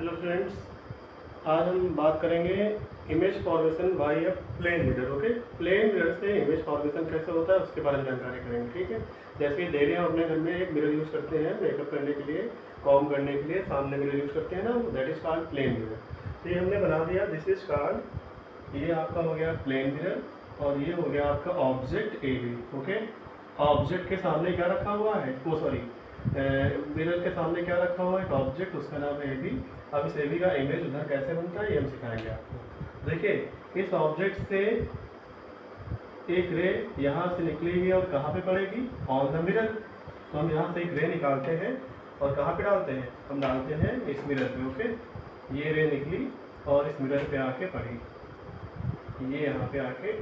Hello friends, आज हम बात करेंगे image formation by a plane mirror. Okay, plane mirror से इमेज फॉर्मेशन कैसे होता है उसके बारे में जानकारी करेंगे। ठीक है, जैसे डेली हम अपने घर में एक मिरर यूज़ करते हैं मेकअप करने के लिए, कॉम करने के लिए सामने मिरर यूज़ करते हैं ना, that is called plane mirror. तो ये हमने बना दिया, दिस इज कॉल्ड, ये आपका हो गया प्लेन मिरर और ये हो गया आपका object A B. Okay, object के सामने क्या रखा हुआ है, वो सॉरी मिरर के सामने क्या रखा हुआ है, एक ऑब्जेक्ट, उसका नाम है ए बी। अब इस ए बी का इमेज उधर कैसे बनता है ये हम सिखाएंगे आपको। देखिए, इस ऑब्जेक्ट से एक रे यहाँ से निकलेगी और कहाँ पे पड़ेगी, ऑन द मिरर। तो हम यहाँ से एक रे निकालते हैं और कहाँ पे डालते हैं, हम डालते हैं इस मिरर पे। ओके, ये रे निकली और इस मिरर पे आके पड़ी, ये यहाँ पे आके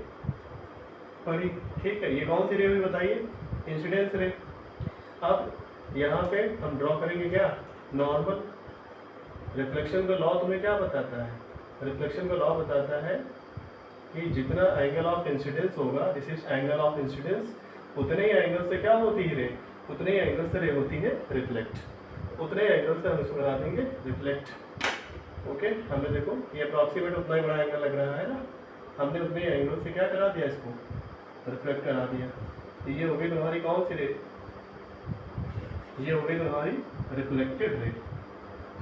पड़ी। ठीक है, ये कौन सी रे हुई बताइए, इंसिडेंस रे। अब यहाँ पे हम ड्रॉ करेंगे क्या, नॉर्मल। रिफ्लेक्शन का लॉ तुम्हें क्या बताता है, रिफ्लेक्शन का लॉ बताता है कि जितना एंगल ऑफ इंसिडेंस होगा, this is angle of incidence, उतने ही एंगल से क्या होती है रे, उतने ही एंगल से रे होती है रिफ्लेक्ट, उतने एंगल से हम इसको करा देंगे रिफ्लेक्ट। ओके, हमने देखो ये अप्रॉक्सीमेट उतना ही बड़ा एंगल लग रहा है ना, हमने उतने ही एंगल से क्या करा दिया, इसको रिफ्लेक्ट करा दिया। तो ये हो गई तुम्हारी कौन सी रे, ये हो गई तुम्हारी रिफ्लेक्टेड रे।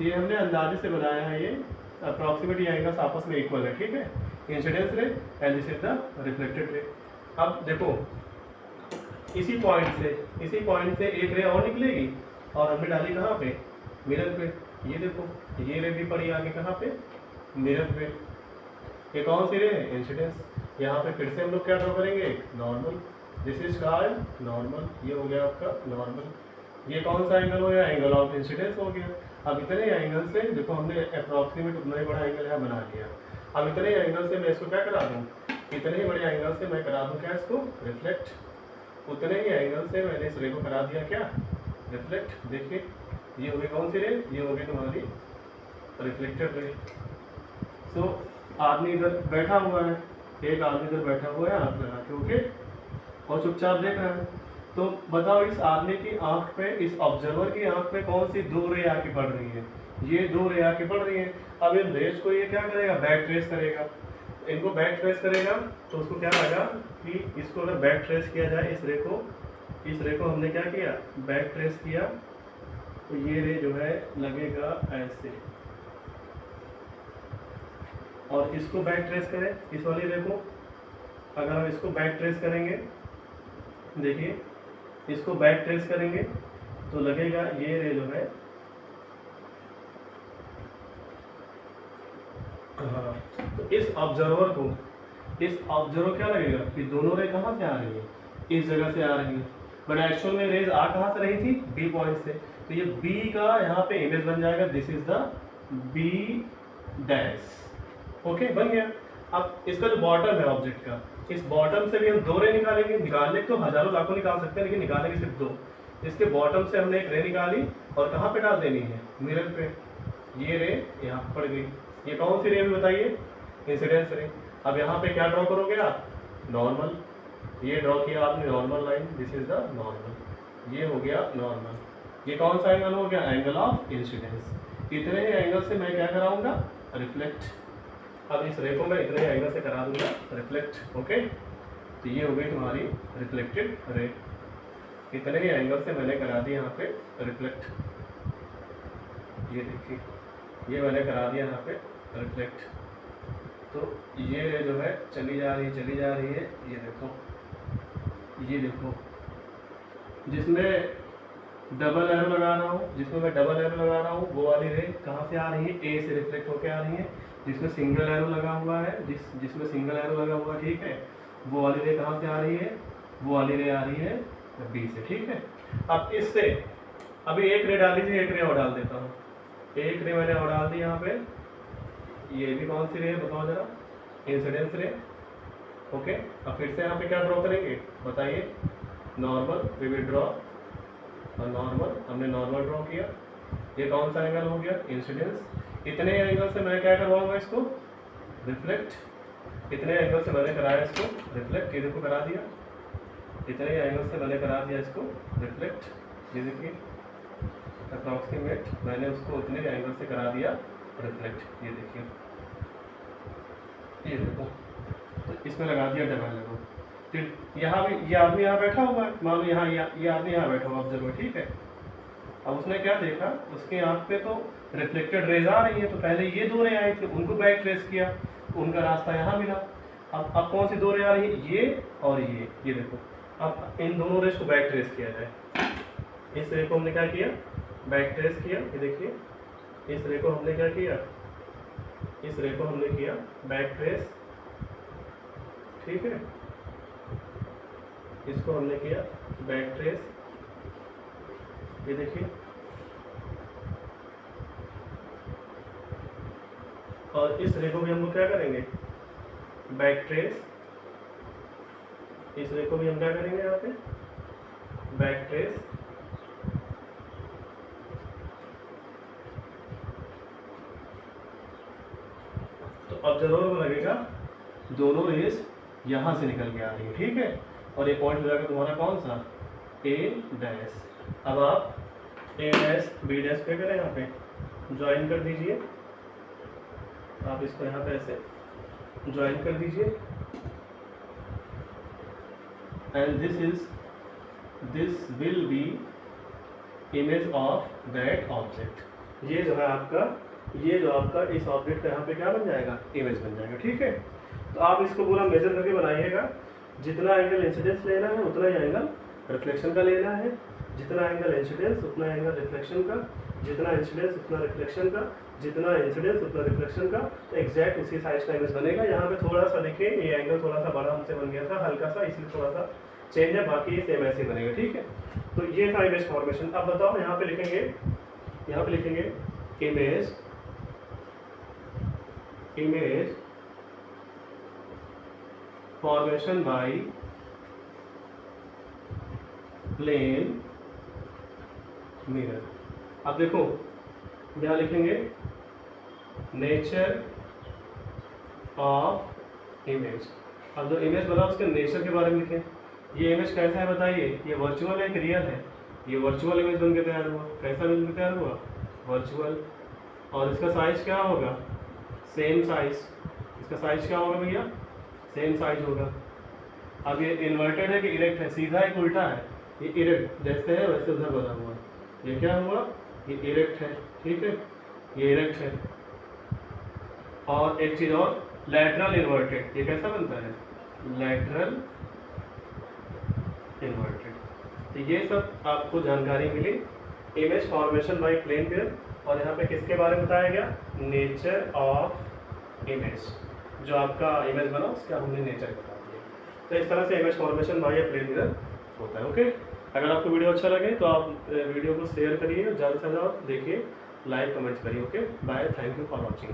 ये हमने अंदाजे से बनाया है, ये अप्रॉक्सीमेट एंगल्स आपस में इक्वल है। ठीक है, इंसिडेंस रे and this is the reflected ray. अब देखो, इसी पॉइंट से एक रे और निकलेगी और हमने डाली कहाँ पे, मिरर पे। ये देखो, ये रे भी पड़ी आगे कहाँ पे, मिरर पे। ये कौन सी रे है, इंसिडेंस। यहाँ पे फिर से हम लोग क्या ड्रॉ करेंगे, normal, this is called normal. ये हो गया आपका नॉर्मल। ये कौन सा एंगल हो गया, एंगल ऑफ इंसिडेंस हो गया। अब इतने एंगल से देखो, हमने अप्रॉक्सीमेट उतना ही बड़ा एंगल यहाँ बना लिया। अब इतने एंगल से मैं इसको क्या करा दूँ, इतने ही बड़े एंगल से मैं करा दूँ क्या, इसको रिफ्लेक्ट। उतने ही एंगल से मैंने इस रे को करा दिया क्या, रिफ्लेक्ट। देखिए, ये हो गई कौन सी रे, ये हो गई तुम्हारी रिफ्लेक्टेड रे। सो आदमी इधर बैठा हुआ है, एक आदमी इधर बैठा हुआ है आँख लगा के, ओके, और चुपचाप देख रहा है। तो बताओ, इस आदमी की आंख पे, इस ऑब्जर्वर की आंख पे कौन सी दो रे आके पड़ रही है, ये दो रे आके पड़ रही है। अब इन रेस को ये क्या करेगा, बैक ट्रेस करेगा। इनको बैक ट्रेस करेगा तो उसको क्या लगा कि इसको अगर बैक ट्रेस किया जाए, इस रे को हमने क्या किया, बैक ट्रेस किया, तो ये रे जो है लगेगा ऐसे। और इसको बैक ट्रेस करें, इस वाली रे को अगर हम इसको बैक ट्रेस करेंगे, देखिए इसको बैक ट्रेस करेंगे तो लगेगा ये रे जो है, हाँ, तो इस ऑब्जर्वर क्या लगेगा कि दोनों रे कहाँ से आ रही है, इस जगह से आ रही है। बट एक्चुअल में रेज आ कहाँ से रही थी, बी पॉइंट से। तो ये बी का यहाँ पे इमेज बन जाएगा, this is the B dash. Okay, बन गया। अब इसका जो बॉटम है ऑब्जेक्ट का, इस बॉटम से भी हम दो रे निकालेंगे। निकालने तो हजारों लाखों निकाल सकते हैं, लेकिन निकालेंगे सिर्फ दो। इसके बॉटम से हमने एक रे निकाली और कहाँ पे डाल देनी है, मिरर पे। ये रे यहाँ पड़ गई। ये कौन सी रे में बताइए, इंसिडेंस रे। अब यहाँ पे क्या ड्रॉ करोगे आप, नॉर्मल। ये ड्रॉ किया आपने normal line, this is the normal. ये हो गया नॉर्मल। ये कौन सा एंगल हो गया, एंगल ऑफ इंसिडेंस। इतने ही एंगल से मैं क्या कराऊंगा, रिफ्लेक्ट। अब इस रे को मैं इतने एंगल से करा दूंगा रिफ्लेक्ट। ओके, तो ये हो गई तुम्हारी रिफ्लेक्टेड रे। इतने ही एंगल से मैंने करा दिया यहाँ पे रिफ्लेक्ट। ये देखिए, ये मैंने करा दिया यहाँ पे रिफ्लेक्ट। तो ये रे जो है चली जा रही है। ये देखो, जिसमें डबल एरो लगा रहा हूँ, वो वाली रे कहाँ से आ रही है, ए से रिफ्लेक्ट होकर आ रही है। जिसमें सिंगल एरो लगा हुआ है, जिसमें सिंगल एरो लगा हुआ है, ठीक है, वो वाली रे कहाँ से आ रही है, वो वाली रे आ रही है बी से। ठीक है, अब इससे अभी एक रे डाल लीजिए, एक रे और डाल देता हूँ। एक रे मैंने और डाल दी यहाँ पे, ये भी कौन सी रे है बताओ जरा, इंसिडेंस रे। ओके, अब फिर से यहाँ पे क्या ड्रॉ करेंगे बताइए, normal. We will draw normal. हमने नॉर्मल ड्रॉ किया। ये कौन सा एंगल हो गया, इंसिडेंस। इतने एंगल से मैं क्या करवाऊंगा, इसको रिफ्लेक्ट। इतने एंगल से मैंने कराया इसको रिफ्लेक्ट, ये देखो करा दिया। इतने एंगल से मैंने करा दिया इसको रिफ्लेक्ट, ये देखिए अप्रॉक्सीमेट मैंने उसको उतने एंगल से करा दिया रिफ्लेक्ट, ये देखिए, ये देखो, तो इसमें लगा दिया डबल लेवल। फिर यहाँ भी ये आदमी यहाँ बैठा हुआ है, मान लो यहाँ ये आदमी यहाँ बैठा हुआ ऑब्जर्वर, ठीक है। अब उसने क्या देखा, उसके आँख पे तो रिफ्लेक्टेड रेज आ रही है, तो पहले ये दो रे आए थे, उनको बैक ट्रेस किया, उनका रास्ता यहाँ मिला। अब कौन सी दो रे आ रही है, ये और ये देखो। अब इन दोनों रेस को बैक ट्रेस किया जाए। इस रे को हमने क्या किया, बैक ट्रेस किया, ये देखिए, इस रे को हमने क्या किया, इस रे को हमने किया बैक ट्रेस, ठीक है, इसको हमने किया बैक ट्रेस, ये देखिए, और इस रे को भी हम लोग क्या करेंगे, बैक ट्रेस, इस रे को भी हम क्या करेंगे यहाँ पे, बैक ट्रेस। तो ऑब्जर्वर को लगेगा दोनों रेस यहाँ से निकल के आ रही है, ठीक है, और ये पॉइंट हो जाएगा तुम्हारा कौन सा, ए डैश। अब आप ए डैश बी डैश पे करें, यहाँ पे ज्वाइन कर दीजिए, आप इसको यहाँ पे ऐसे ज्वाइन कर दीजिए, and this will be image of that object. ये जो है आपका, ये जो आपका इस ऑब्जेक्ट का यहाँ पे क्या बन जाएगा, इमेज बन जाएगा, ठीक है। तो आप इसको पूरा मेजर करके बनाइएगा, जितना एंगल इंसिडेंस लेना है उतना ही एंगल रिफ्लेक्शन का लेना है, जितना एंगल इंसिडेंस उतना एंगल रिफ्लेक्शन का, जितना इंसिडेंस उतना रिफ्लेक्शन का, जितना इंसिडेंस उतना रिफ्लेक्शन का, तो एग्जैक्ट उसी साइज का इमेज बनेगा। यहाँ पे थोड़ा सा देखिए, ये एंगल थोड़ा सा बड़ा हमसे बन गया था, हल्का सा, इसलिए थोड़ा सा चेंज है, बाकी ये सेम ऐसे बनेगा, ठीक है। तो ये था इमेज फॉर्मेशन। अब बताओ, यहाँ पे लिखेंगे, यहाँ पे लिखेंगे image formation by plane mirror. अब देखो यहाँ लिखेंगे नेचर ऑफ इमेज। अब जो इमेज बना उसके नेचर के बारे में लिखें। ये इमेज कैसा है बताइए, ये वर्चुअल है कि रियल है, ये वर्चुअल इमेज बन के तैयार हुआ। कैसा बन के तैयार हुआ, वर्चुअल। और इसका साइज क्या होगा, सेम साइज। इसका साइज क्या होगा भैया, सेम साइज होगा। अब ये इन्वर्टेड है कि इरेक्ट है, सीधा है कि उल्टा है, ये इरेक्ट जैसे है वैसे उधर बना हुआ। ये क्या हुआ, ये इरेक्ट है, ठीक है, ये इरेक्ट है। और एक चीज़ और, लैटरल इन्वर्टेड। ये कैसा बनता है, लैटरल इन्वर्टेड। तो ये सब आपको जानकारी मिली image formation by plane mirror. और यहाँ पे किसके बारे में बताया गया, नेचर ऑफ इमेज। जो आपका इमेज बना उसका हमने नेचर बता दिया। तो इस तरह से image formation by plane mirror होता है। ओके, अगर आपको वीडियो अच्छा लगे तो आप वीडियो को शेयर करिए, ज़्यादा से ज़्यादा देखिए, लाइक कमेंट करिए। Okay, bye, thank you for watching.